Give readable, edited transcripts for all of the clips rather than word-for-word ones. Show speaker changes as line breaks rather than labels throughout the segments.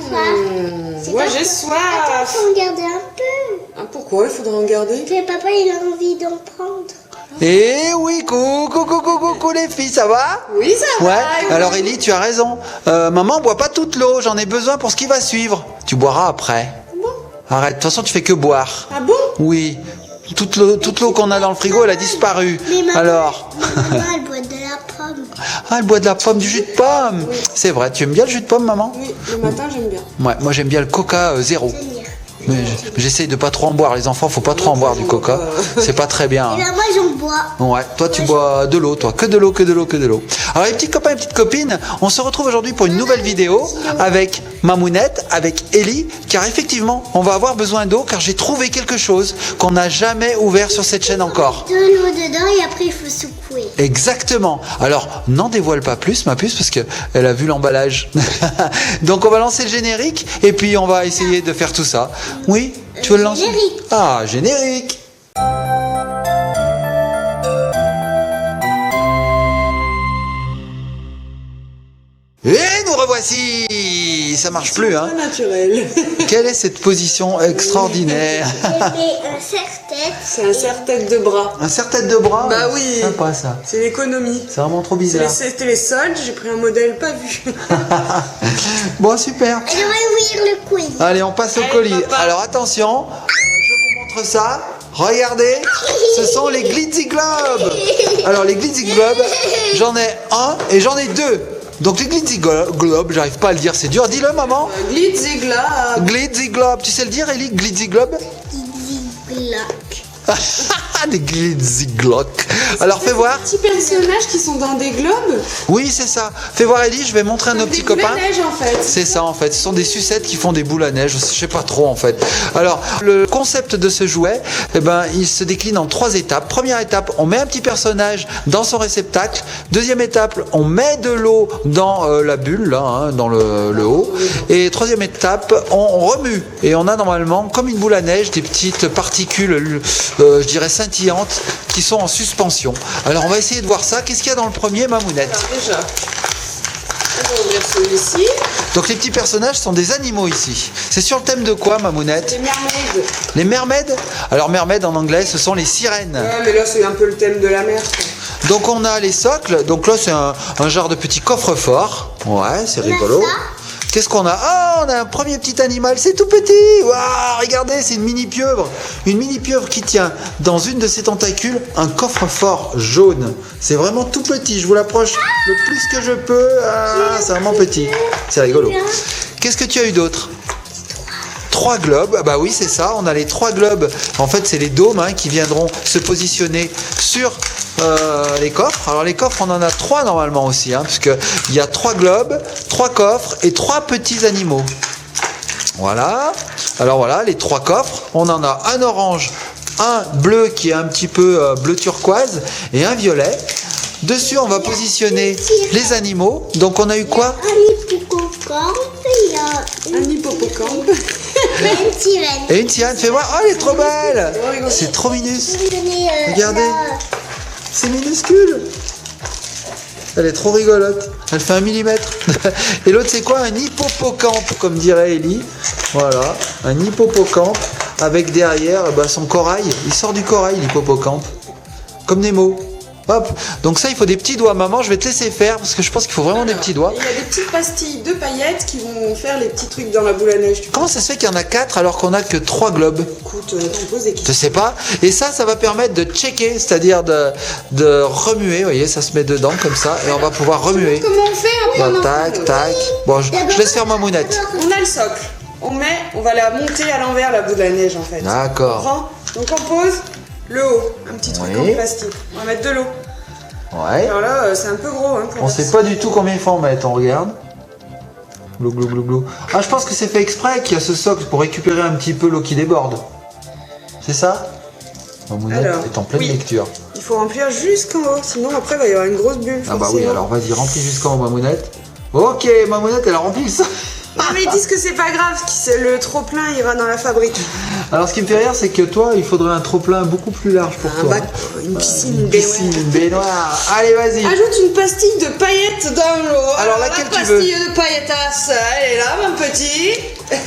soif.
Moi j'ai soif.
Attends, faut en garder un peu.
Ah, pourquoi il faudrait en garder?
Mais papa, il a envie d'en prendre.
Eh oui, coucou les filles, ça va?
Oui, ça va.
Ouais,
oui.
alors Ellie, tu as raison. Maman boit pas toute l'eau, j'en ai besoin pour ce qui va suivre. Tu boiras après.
Bon.
Arrête, de toute façon tu fais que boire.
Ah bon?
Oui, toute l'eau qu'on a dans le frigo, elle a disparu.
Mais maman,
Alors,
maman, elle boit de la pomme.
ah, elle boit de la pomme, du jus de pomme. C'est vrai, tu aimes bien le jus de pomme, maman?
Oui, le matin j'aime bien.
Ouais, moi j'aime bien le coca zéro. Mais j'essaye de pas trop en boire. Les enfants, faut pas trop en boire du coca. C'est pas très bien.
Et là, moi, j'en bois.
Ouais, toi tu bois de l'eau, toi, que de l'eau. Alors les petits copains et petites copines, on se retrouve aujourd'hui pour une nouvelle vidéo avec Mamounette, avec Ellie, car effectivement, on va avoir besoin d'eau, car j'ai trouvé quelque chose qu'on n'a jamais ouvert sur cette chaîne encore.
De l'eau dedans et après, il faut secouer.
Exactement. Alors, n'en dévoile pas plus, ma puce, parce que elle a vu l'emballage. Donc on va lancer le générique, et puis on va essayer de faire tout ça. Oui, tu veux le lancer?
Générique.
Ah, générique. Et nous revoici. Ça marche plus, hein.
Pas naturel.
Quelle est cette position extraordinaire?
Et un serre-tête.
C'est un serre-tête de bras.
Un serre-tête de bras.
Bah oui.
Sympa ça.
C'est l'économie.
C'est vraiment trop bizarre.
C'était les soldes, j'ai pris un modèle pas vu.
Bon, super.
Et on va ouvrir le colis.
Allez, on passe au
Allez,
colis.
papa.
Alors attention, je vous montre ça. Regardez, ce sont les Glitzy Globes. Alors les Glitzy Globes, j'en ai un et j'en ai deux. Donc les Glitzy Globes, j'arrive pas à le dire, c'est dur. Dis-le, maman.
Glitzy Globe.
Glitzy Globes, tu sais le dire, Ellie? Glitzy Globes?
Glock.
Des Glitzy Glock. Alors fais voir.
Petits personnages qui sont dans des globes.
Oui, c'est ça. Fais voir, Ellie, je vais montrer à nos petits
Des boules
copains.
à neige en fait.
C'est ça en fait, ce sont des sucettes qui font des boules à neige, je sais pas trop en fait. Alors, le concept de ce jouet, eh ben, il se décline en 3 étapes. Première étape, on met un petit personnage dans son réceptacle. Deuxième étape, on met de l'eau dans la bulle, là, hein, dans le haut. Et troisième étape, on remue. Et on a normalement, comme une boule à neige, des petites particules, je dirais scintillantes, qui sont en suspension. Alors, on va essayer de voir ça. Qu'est-ce qu'il y a dans le premier, Mamounette?
Alors déjà, on va ouvrir celui-ci.
Donc les petits personnages sont des animaux ici. C'est sur le thème de quoi, Mamounette?
Les mermaids.
Les mermaids? Alors mermaids en anglais, ce sont les sirènes.
Ouais, mais là c'est un peu le thème de la mer. quoi.
Donc on a les socles. Donc là c'est un genre de petit coffre-fort. Ouais, c'est rigolo. Qu'est-ce qu'on a? Ah, on a un premier petit animal, c'est tout petit. Waouh, regardez, c'est une mini pieuvre. Une mini pieuvre qui tient dans une de ses tentacules un coffre-fort jaune. C'est vraiment tout petit. Je vous l'approche le plus que je peux. Ah, c'est vraiment petit. C'est rigolo. Qu'est-ce que tu as eu d'autre? 3 globes, ah bah oui c'est ça, on a les 3 globes, en fait c'est les dômes hein, qui viendront se positionner sur les coffres. Alors les coffres on en a 3 normalement aussi, hein, puisque il y a 3 globes, 3 coffres et 3 petits animaux. Voilà, alors voilà les 3 coffres, on en a un orange, un bleu qui est un petit peu bleu turquoise et un violet. Dessus on va positionner les animaux, donc on a eu quoi?
Un hippocampe, il y a
Un hippocampe.
une sirène.
Et une sirène, fais voir, oh elle est trop belle. C'est trop minus. Regardez. C'est minuscule. Elle est trop rigolote. Elle fait 1 millimètre. Et l'autre c'est quoi? Un hippocampe, comme dirait Ellie. Voilà, un hippocampe avec derrière son corail. Il sort du corail l'hippocampe. Comme Nemo. Hop. Donc ça il faut des petits doigts. Maman, je vais te laisser faire parce que je pense qu'il faut vraiment des petits doigts.
Il y a des petites pastilles de paillettes qui vont faire les petits trucs dans la boule à neige.
Comment ça se fait qu'il y en a 4 alors qu'on a que 3 globes?
Écoute, on pose des
Je
questions.
sais pas. Et ça va permettre de checker, c'est-à-dire de remuer. Vous voyez, ça se met dedans comme ça et on va pouvoir remuer.
Comment on fait après
Bon, tac, tac. Bon, je laisse faire Mamounette.
On a le socle. On va la monter à l'envers la boule à neige en fait.
D'accord.
On prend, donc on pose le haut, un petit truc
Oui.
en plastique. On va mettre de l'eau.
Ouais.
Alors là, c'est un peu gros. Hein, pour
On sait pas du tout combien il faut en mettre, on regarde. Glou, glou, glou, glou. Ah, je pense que c'est fait exprès qu'il y a ce socle pour récupérer un petit peu l'eau qui déborde. C'est ça? Mamounette
Alors,
est en pleine
oui.
lecture.
Il faut remplir jusqu'en haut, sinon après il va y avoir une grosse bulle.
Ah bah oui,
forcément.
alors vas-y, remplis jusqu'en haut, Mamounette. Ok, Mamounette, elle a rempli ça.
Non, mais ils disent que c'est pas grave, le trop-plein ira dans la fabrique.
Alors ce qui me fait rire, c'est que toi, il faudrait un trop-plein beaucoup plus large pour toi.
Une piscine,
Une piscine, une baignoire. Allez, vas-y.
Ajoute une pastille de paillettes dans l'eau.
Alors, laquelle tu veux?
La pastille de pailletas, elle est là, mon petit.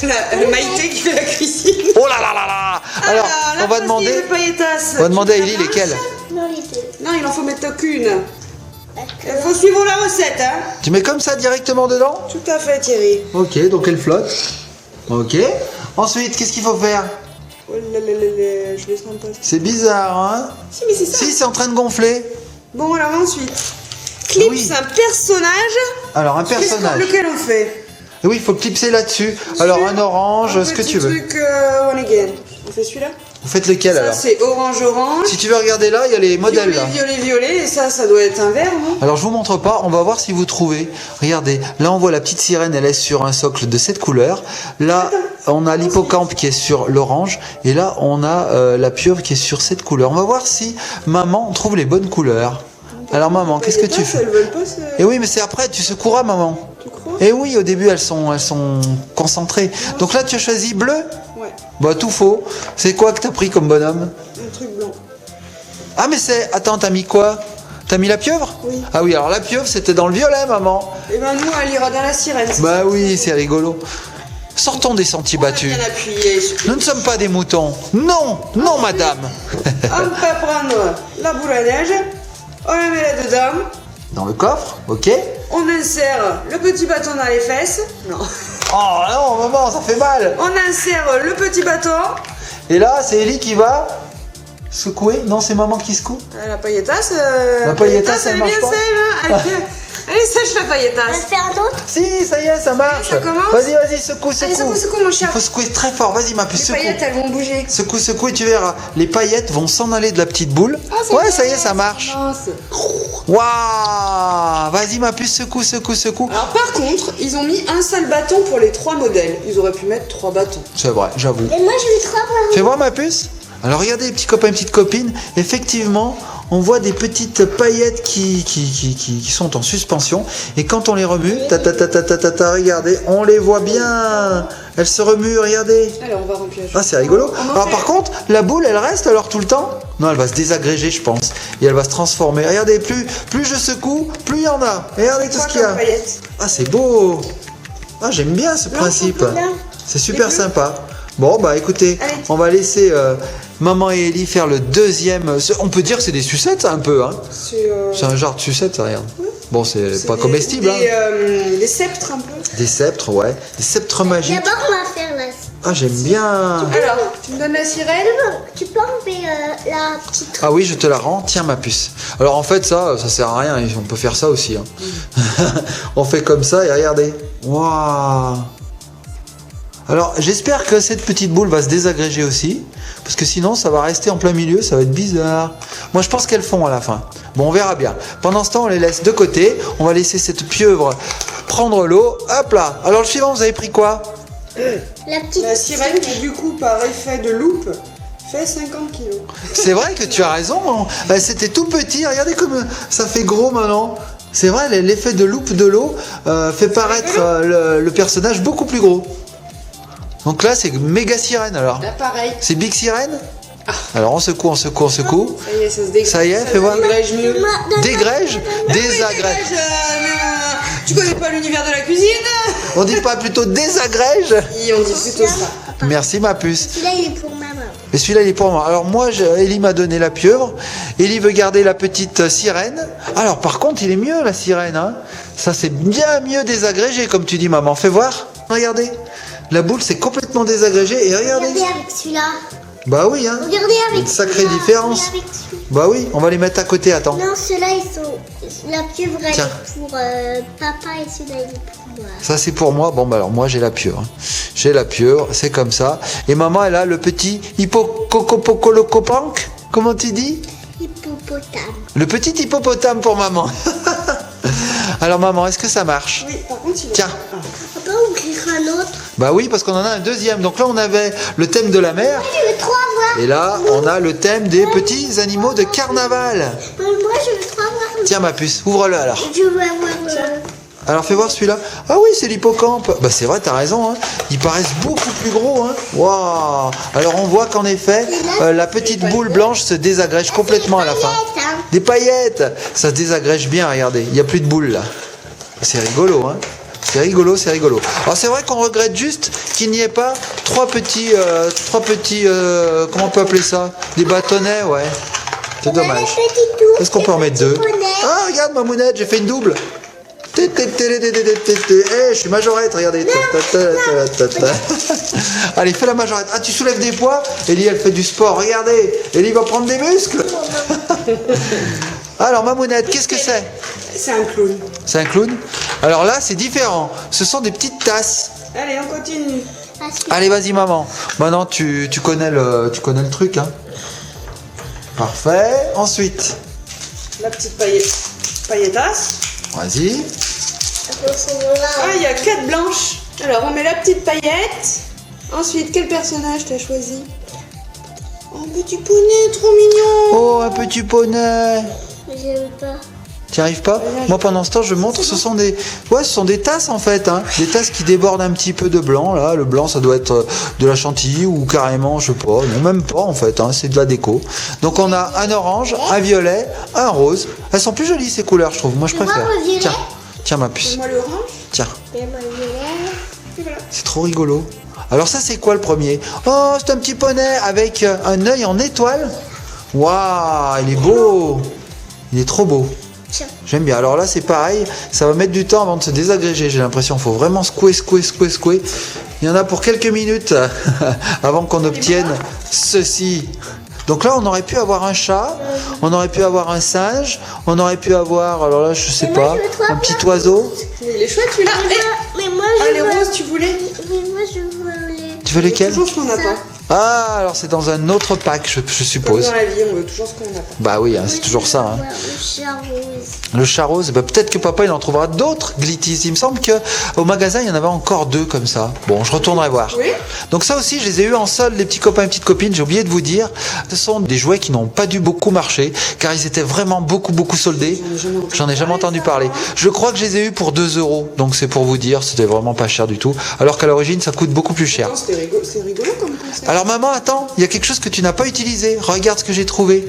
Le Maïté qui fait la cuisine.
Oh là là là là. Alors,
la
on va
pastille
demander,
de pailletas,
on va demander à
tu
Ellie
la
lesquelles.
Non, les deux.
Non, il en faut mettre qu'une. Il faut suivre la recette, hein.
Tu mets comme ça directement dedans?
Tout à fait, Thierry.
Ok, donc elle flotte. Ok. Ensuite, qu'est-ce qu'il faut faire?
Oh là là là là, je le sens pas.
C'est bizarre, hein?
Si, mais c'est ça.
Si, c'est en train de gonfler.
Bon, alors ensuite, clips
Oui.
un personnage.
Alors, un personnage.
Lequel on fait?
Oui, il faut clipser là-dessus. Alors, un orange,
Un
ce que
petit
tu veux.
truc One Again. On fait celui-là?
Vous faites lequel
Ça,
alors?
c'est orange-orange.
Si tu veux regarder là, il y a les modèles là.
Violet, et ça doit être un vert, non?
Alors je vous montre pas, on va voir si vous trouvez. Regardez, là on voit la petite sirène, elle est sur un socle de cette couleur. Là on a l'hippocampe qui est sur l'orange. Et là on a la pieuvre qui est sur cette couleur. On va voir si maman trouve les bonnes couleurs. Alors maman, qu'est-ce que tu fais?
Elles veulent pas
Et oui, mais c'est après, tu secoueras maman.
Tu crois?
Et oui, au début elles sont concentrées. Donc là tu as choisi bleu?
Ouais,
Bah tout faux. C'est quoi que t'as pris comme bonhomme?
un truc blanc.
Ah mais c'est... Attends, t'as mis quoi? T'as mis la pieuvre?
Oui.
Ah oui, alors la pieuvre c'était dans le violet maman.
Et ben nous, elle ira dans la sirène.
Bah oui, c'est rigolo. Sortons des sentiers battus.
Bien appuyé.
Nous ne sommes pas des moutons. Non, non madame.
On peut prendre la boule à neige, on la met là-dedans,
Dans le coffre, ok.
on insère le petit bâton dans les fesses. Non.
Oh non maman, ça fait mal.
On insère le petit bâton.
Et là, c'est Ellie qui va secouer. Non, c'est maman qui secoue.
La paillettasse.
La paillettasse, elle
elle est
marche
bien
pas.
sèche, hein. Elle est sèche la
On va
paillettasse.
faire un autre.
Si, ça y est, ça marche.
Ça commence.
Vas-y, vas-y, secoue,
Allez,
secoue.
secoue, mon chat.
Il faut secouer très fort. Vas-y, ma puce,
Les
secoue.
paillettes, elles vont bouger.
Secoue, secoue et tu verras. Les paillettes vont s'en aller de la petite boule.
Ah,
Ouais, ça y est, ça marche.
Mince.
Waouh. Vas-y, ma puce, secoue, secoue, secoue.
Alors par contre, ils ont mis un seul bâton pour les 3 modèles. Ils auraient pu mettre 3 bâtons.
C'est vrai, j'avoue.
Et moi, je vais trop avoir.
Fais voir ma puce. Alors regardez les petits copains et petites copines, effectivement on voit des petites paillettes qui sont en suspension et quand on les remue, regardez, on les voit bien, elles se remuent, regardez.
Allez, on va remplir.
Ah c'est rigolo.
On en
Alors
fait-
par contre, la boule elle reste alors tout le temps? Non, elle va se désagréger je pense et elle va se transformer. Regardez, plus je secoue, plus il y en a. Regardez tout ce qu'il y a.
Paillettes.
Ah c'est beau. Ah j'aime bien ce principe. C'est super
bleus.
sympa. Bon bah écoutez,
Allez.
on va laisser maman et Ellie faire le deuxième. On peut dire que c'est des sucettes ça, un peu. Hein. C'est un genre de sucettes ça, regarde. Bon c'est pas comestible.
Des sceptres un peu.
Des sceptres, ouais. Des sceptres magiques.
D'abord, on va faire la.
Ah j'aime bien.
Alors, tu me donnes la sirène?
Tu peux enlever la petite.
Ah oui, je te la rends. Tiens ma puce. Alors en fait ça sert à rien. On peut faire ça aussi. Hein. On fait comme ça et regardez. Waouh. Alors j'espère que cette petite boule va se désagréger aussi, parce que sinon ça va rester en plein milieu, ça va être bizarre. Moi je pense qu'elles font à la fin. Bon on verra bien. Pendant ce temps on les laisse de côté, on va laisser cette pieuvre prendre l'eau. Hop là. Alors le suivant, vous avez pris quoi?
La petite.
La sirène qui du coup par effet de loupe fait 50 kilos.
C'est vrai que tu as raison. C'était tout petit, regardez comme ça fait gros maintenant. C'est vrai, l'effet de loupe de l'eau fait paraître le personnage beaucoup plus gros. Donc là, c'est méga sirène alors.
Là pareil.
C'est big sirène. Alors on secoue, on secoue, on secoue.
Ça y est, ça se dégrège.
Ça y est, fais voir.
Dégrège mieux.
Dégrège, désagrège.
Tu connais pas l'univers de la cuisine?
On dit pas plutôt désagrège?
Et on dit plutôt ça.
Merci ma puce.
Celui-là, il est pour maman.
Et celui-là, il est pour moi. Alors moi, Ellie m'a donné la pieuvre. Ellie veut garder la petite sirène. Alors par contre, il est mieux la sirène. Hein. Ça, c'est bien mieux désagrégé, comme tu dis, maman. Fais voir. Regardez. La boule, c'est complètement désagrégé. Et regardez.
Regardez avec celui-là.
Bah oui, hein.
Regardez avec
Une sacrée
celui-là.
différence.
Regardez avec celui-là.
Bah oui, on va les mettre à côté. Attends.
Non, ceux-là, ils sont. La pieuvre, elle
Tiens.
est pour papa et celui-là, il est pour moi.
Ça, c'est pour moi. Bon, bah alors moi, j'ai la pieuvre. J'ai la pieuvre. C'est comme ça. Et maman, elle a le petit hippocolocopanque. Comment tu dis?
Hippopotame.
Le petit hippopotame pour maman. Alors maman, est-ce que ça marche?
Oui, par contre, il est.
Tiens.
On peut ouvrir un autre.
Bah oui, parce qu'on en a un deuxième. Donc là, on avait le thème de la mer.
Je veux trop avoir.
Et là, on a le thème des petits animaux de carnaval.
Moi, je veux trop avoir.
Tiens, ma puce, ouvre-le alors.
Je veux avoir.
Alors fais voir celui-là. Ah oui, c'est l'hippocampe. Bah c'est vrai, t'as raison. Hein. Ils paraissent beaucoup plus gros. Hein. Waouh. Alors on voit qu'en effet, la petite boule blanche se désagrège complètement à la fin. Des paillettes. Ça se désagrège bien, regardez. Il n'y a plus de boules là. C'est rigolo, hein. C'est rigolo, c'est rigolo. Alors c'est vrai qu'on regrette juste qu'il n'y ait pas trois petits, comment on peut appeler ça? Des bâtonnets, ouais. C'est dommage. Est-ce qu'on peut en mettre deux? Ah, regarde Mamounette, j'ai fait une double. Eh, je suis majorette, regardez. Allez, fais la majorette. Ah, tu soulèves des poids? Ellie, elle fait du sport, regardez. Ellie va prendre des muscles. Alors, Mamounette, qu'est-ce que c'est?
C'est un clown.
C'est un clown? Alors là, c'est différent. Ce sont des petites tasses.
Allez, on continue.
Allez, vas-y, maman. Maintenant, tu connais le truc, hein. Parfait. Ensuite,
La petite pailletasse.
vas-y.
Ah, il y a 4 blanches. Alors, on met la petite paillette. Ensuite, quel personnage t'as choisi? Oh, un petit poney, trop mignon.
Oh, un petit poney.
J'aime pas.
Tu n'y arrives pas? Moi, pendant ce temps, je montre. Ce sont des tasses en fait, hein. Des tasses qui débordent un petit peu de blanc. Là, le blanc, ça doit être de la chantilly ou carrément, je sais pas. Non, même pas en fait. Hein. C'est de la déco. Donc, on a un orange, un violet, un rose. Elles sont plus jolies ces couleurs, je trouve. Moi, je préfère.
le violet?
Tiens, ma puce.
Moi, l'orange.
Tiens,
Et moi, le violet.
Et voilà.
c'est trop rigolo. Alors ça, c'est quoi le premier? Oh, c'est un petit poney avec un œil en étoile. Waouh, il est beau. Il est trop beau.
Tiens.
J'aime bien. Alors là, c'est pareil. Ça va mettre du temps avant de se désagréger. J'ai l'impression qu'il faut vraiment secouer. Il y en a pour quelques minutes avant qu'on obtienne ceci. Donc là, on aurait pu avoir un chat, on aurait pu avoir un singe, on aurait pu avoir, alors là, je sais
Mais moi,
pas,
je veux trois
un petit oiseau.
Mais il est chouette celui-là.
Mais moi,
Ah,
je
les
veux...
roses, tu voulais?
Mais moi, je veux les...
Tu veux lesquels?
Toujours ce qu'on n'a pas.
Ah, alors c'est dans un autre pack, je
Comme
suppose.
dans la vie, on veut toujours ce qu'on n'a pas.
Bah oui, hein, c'est toujours ça. Hein.
Le chat rose.
Le chat rose, bah peut-être que papa il en trouvera d'autres glitties. Il me semble que au magasin il y en avait encore 2 comme ça. Bon, je retournerai voir.
Oui.
Donc ça aussi, je les ai eu en solde, les petits copains et petites copines. J'ai oublié de vous dire, ce sont des jouets qui n'ont pas dû beaucoup marcher, car ils étaient vraiment beaucoup soldés. J'en ai jamais entendu parler. Je crois que je les ai eu pour 2 €. Donc c'est pour vous dire, c'était vraiment pas cher du tout. Alors qu'à l'origine, ça coûte beaucoup plus cher.
Non, c'est rigolo comme concept.
Alors maman, attends, il y a quelque chose que tu n'as pas utilisé. Regarde ce que j'ai trouvé.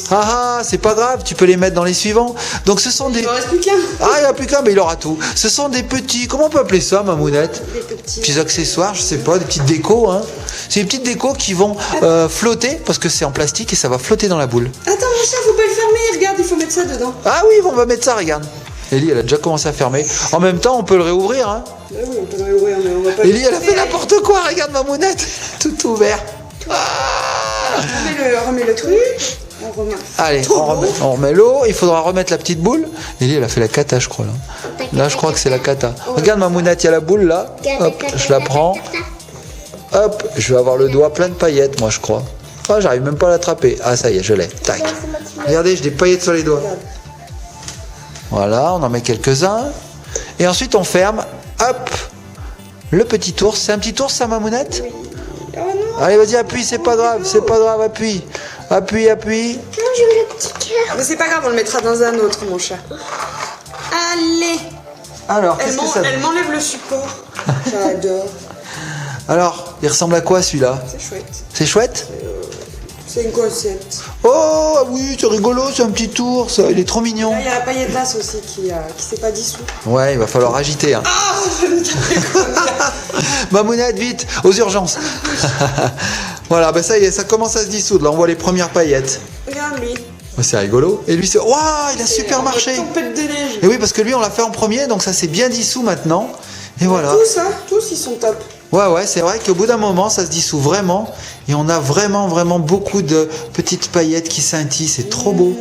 Ah, c'est pas grave, tu peux les mettre dans les suivants. Donc ce sont des...
Il en reste plus qu'un.
Ah, il n'y a plus qu'un, mais il aura tout. Ce sont des petits... Comment on peut appeler ça, Mamounette?
Des petits...
Petits accessoires, je sais pas, des petites décos. Hein. C'est des petites décos qui vont flotter, parce que c'est en plastique et ça va flotter dans la boule.
Attends, mon chat, faut pas le fermer. Regarde, il faut mettre ça dedans.
Ah oui, on va mettre ça, regarde. Ellie, elle a déjà commencé à fermer. En même temps, on peut le réouvrir. Hein.
Ah oui, on peut le réouvrir, mais on va pas...
Ellie, elle a fait n'importe quoi, regarde Mamounette. Tout ouvert. Ah.
Remets le truc. On remet.
Allez, on remet l'eau. Il faudra remettre la petite boule. Ellie, elle a fait la cata, je crois. Là, je crois que c'est la cata. Regarde Mamounette, il y a la boule là. Hop, je la prends. Hop, je vais avoir le doigt plein de paillettes, moi, je crois. Ah, j'arrive même pas à l'attraper. Ah, ça y est, je l'ai. Tac. Regardez, j'ai des paillettes sur les doigts. Voilà, on en met quelques-uns. Et ensuite, on ferme. Hop, le petit ours. C'est un petit ours, ça, Mamounette?
Oh non.
Allez, vas-y, appuie, c'est pas grave, appuie. Appuie.
Non, je veux le petit cœur.
Mais c'est pas grave, on le mettra dans un autre, mon chat. Allez.
Alors, qu'est-ce que ça
Elle m'enlève le support. J'adore.
Alors, il ressemble à quoi celui-là?
C'est chouette.
C'est chouette?
C'est une concept.
Oh oui, c'est rigolo, c'est un petit ours, il est trop mignon.
Là, il y a la pailletasse aussi qui s'est pas dissout.
Ouais, il va falloir agiter. Hein. Mamounette, vite, aux urgences. Voilà, bah ça y est, ça commence à se dissoudre. Là, on voit les premières paillettes.
Regarde lui.
Oh, c'est rigolo. Et lui, c'est... Waouh, il a super marché.
Tempête de neige.
Et oui, parce que lui, on l'a fait en premier, donc ça s'est bien dissous maintenant. Et voilà.
Tous ils sont top.
Ouais, c'est vrai qu'au bout d'un moment, ça se dissout vraiment. Et on a vraiment beaucoup de petites paillettes qui scintillent. C'est trop beau.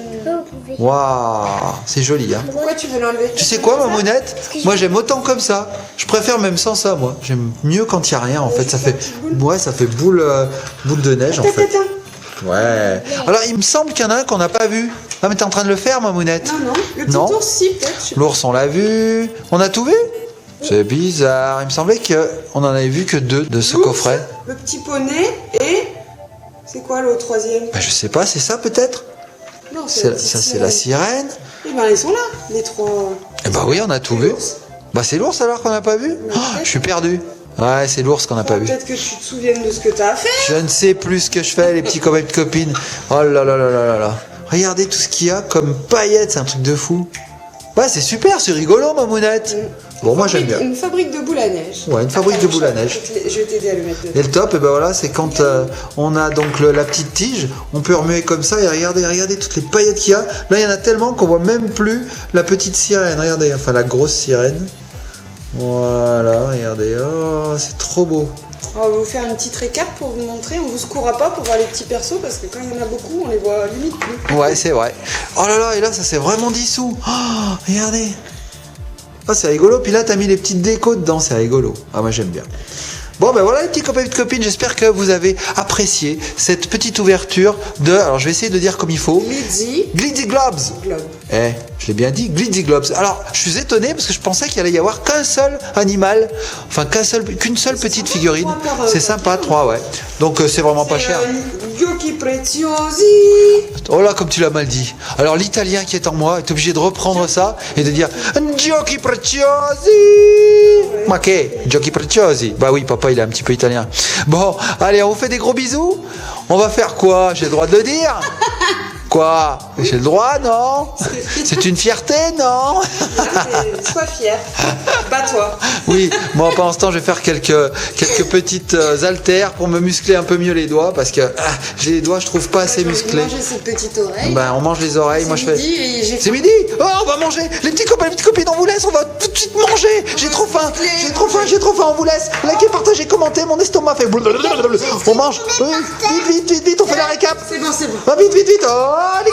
Waouh, c'est joli, hein.
Pourquoi tu veux l'enlever?
Tu sais quoi, Mamounette? Moi, j'aime autant comme ça. Je préfère même sans ça, moi. J'aime mieux quand il n'y a rien, en fait. Ça fait boule de neige, en fait. Ouais. Alors, il me semble qu'il y en a un qu'on n'a pas vu. Ah, mais t'es en train de le faire, Mamounette?
Non. Le petit ours, si, peut-être.
L'ours, on l'a vu. On a tout vu? C'est bizarre. Il me semblait qu'on en avait vu que 2 de ce coffret.
Le petit poney et... C'est quoi le troisième?
Bah, je sais pas, c'est ça peut-être?
Non,
Ça, c'est la sirène.
Eh ben, ils sont là, les trois.
Eh bah oui, on a tout vu. Bah c'est l'ours alors qu'on n'a pas vu. Oh, je suis perdu. Ouais, c'est l'ours qu'on n'a pas vu.
Peut-être que tu te souviennes de ce que t'as fait.
Je ne sais plus ce que je fais, les petits copains de copines. Oh là là là là là là. Regardez tout ce qu'il y a comme paillettes, c'est un truc de fou. Ouais, c'est super, c'est rigolo, mamounette. Bon, moi j'aime bien.
Une fabrique de boules à neige.
Ouais, une fabrique de boules à neige.
Je vais t'aider à le mettre dedans.
Et le top, et ben voilà, c'est quand on a donc la petite tige, on peut remuer comme ça et regardez toutes les paillettes qu'il y a. Là, il y en a tellement qu'on voit même plus la petite sirène. Regardez, enfin la grosse sirène. Voilà, regardez, oh, c'est trop beau.
On va vous faire une petite récap pour vous montrer. On vous secourra pas pour voir les petits persos parce que quand il y en a beaucoup, on les voit limite plus.
Ouais, c'est vrai. Oh là là, et là, ça s'est vraiment dissous. Oh, regardez. Ah, c'est rigolo. Puis là, t'as mis les petites décos dedans, c'est rigolo. Ah, moi, j'aime bien. Bon, ben voilà les petits copains et copines, j'espère que vous avez apprécié cette petite ouverture de... Alors, je vais essayer de dire comme il faut. Glitzy Globs. Eh, je l'ai bien dit, Glitzy Globs. Alors, je suis étonné parce que je pensais qu'il allait y avoir qu'un seul animal, enfin qu'une seule petite figurine. C'est sympa, 3, ouais. Donc, c'est vraiment pas cher.
Giochi preziosi.
Oh là, comme tu l'as mal dit. Alors, l'italien qui est en moi est obligé de reprendre ça et de dire Giochi preziosi. Ma che? Giochi preziosi. Bah oui, papa, il est un petit peu italien. Bon, allez, on vous fait des gros bisous. On va faire quoi? J'ai le droit de le dire? Quoi? J'ai le droit, non? C'est une fierté, non?
Sois fier. Bats-toi.
Oui, moi pendant ce temps, je vais faire quelques petites haltères pour me muscler un peu mieux les doigts parce que j'ai les doigts, je trouve pas assez musclés.
Manger cette petite oreille.
Ben, on mange les oreilles. Moi, je fais. C'est midi. Oh, on va manger. Les petits copains, les petites copines, on vous laisse. On va tout de suite manger. J'ai trop faim. J'ai trop faim. J'ai trop faim. On vous laisse. Likez, partagez, commentez. Mon estomac fait. On mange. Vite, vite, vite, vite. On fait la récap.
C'est bon, c'est bon.
Va vite, vite, vite. Oh, les